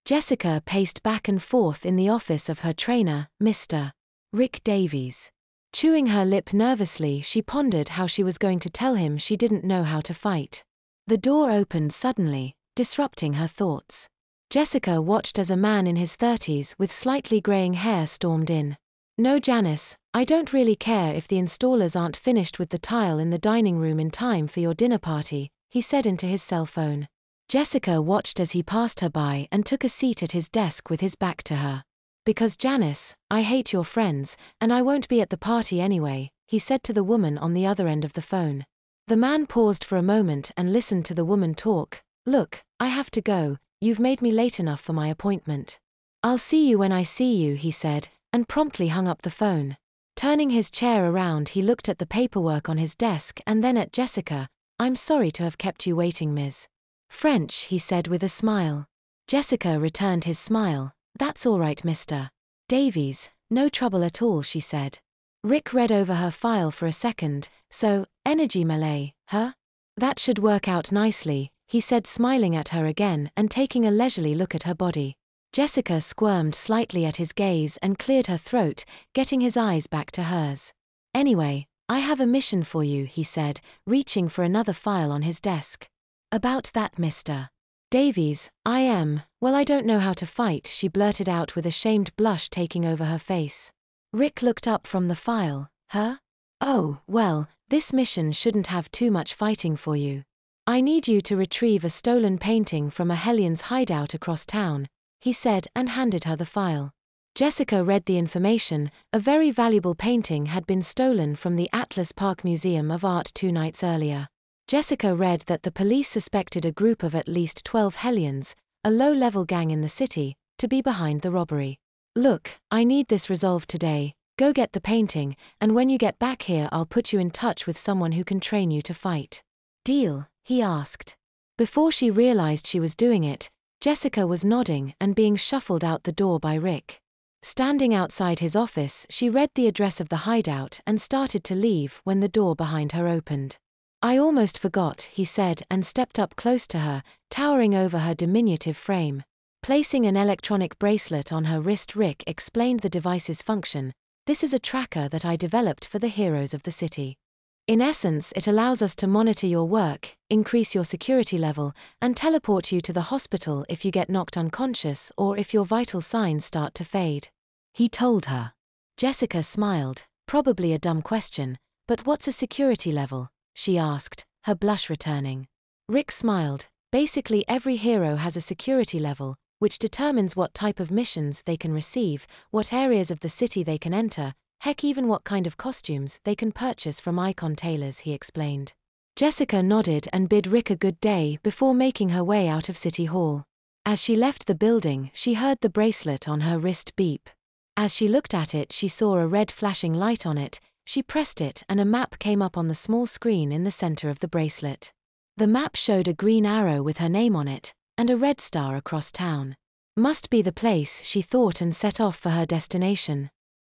Jessica paced back and forth in the office of her trainer, Mr. Rick Davies. Chewing her lip nervously, she pondered how she was going to tell him she didn't know how to fight. The door opened suddenly, disrupting her thoughts. Jessica watched as a man in his 30s with slightly graying hair stormed in. "No, Janice, I don't really care if the installers aren't finished with the tile in the dining room in time for your dinner party," he said into his cell phone. Jessica watched as he passed her by and took a seat at his desk with his back to her. "Because Janice, I hate your friends, and I won't be at the party anyway," he said to the woman on the other end of the phone. The man paused for a moment and listened to the woman talk. "Look, I have to go, you've made me late enough for my appointment." "I'll see you when I see you," he said, and promptly hung up the phone. Turning his chair around, he looked at the paperwork on his desk and then at Jessica. "I'm sorry to have kept you waiting, Ms. French," he said with a smile. Jessica returned his smile. "That's all right, Mr. Davies, no trouble at all," she said. Rick read over her file for a second. "So, energy melee, huh? That should work out nicely," he said, smiling at her again and taking a leisurely look at her body. Jessica squirmed slightly at his gaze and cleared her throat, getting his eyes back to hers. "Anyway, I have a mission for you," he said, reaching for another file on his desk. "About that, Mr. Davies, well, I don't know how to fight," she blurted out with a shamed blush taking over her face. Rick looked up from the file. "Huh? Oh, well, this mission shouldn't have too much fighting for you. I need you to retrieve a stolen painting from a Hellions hideout across town," he said and handed her the file. Jessica read the information. A very valuable painting had been stolen from the Atlas Park Museum of Art 2 nights earlier. Jessica read that the police suspected a group of at least 12 Hellions, a low-level gang in the city, to be behind the robbery. "Look, I need this resolved today. Go get the painting, and when you get back here I'll put you in touch with someone who can train you to fight." "Deal?" he asked. Before she realized she was doing it, Jessica was nodding and being shuffled out the door by Rick. Standing outside his office, she read the address of the hideout and started to leave when the door behind her opened. "I almost forgot," he said and stepped up close to her, towering over her diminutive frame. Placing an electronic bracelet on her wrist, Rick explained the device's function. "This is a tracker that I developed for the heroes of the city. In essence, it allows us to monitor your work, increase your security level, and teleport you to the hospital if you get knocked unconscious or if your vital signs start to fade," he told her. Jessica smiled. Probably a dumb question, but what's a security level? She asked, her blush returning. Rick smiled. Basically, every hero has a security level, which determines what type of missions they can receive, what areas of the city they can enter, heck, even what kind of costumes they can purchase from icon tailors, he explained. Jessica nodded and bid Rick a good day before making her way out of City Hall. As she left the building, she heard the bracelet on her wrist beep. As she looked at it, she saw a red flashing light on it. She pressed it and a map came up on the small screen in the center of the bracelet. The map showed a green arrow with her name on it, and a red star across town. Must be the place, she thought, and set off for her destination.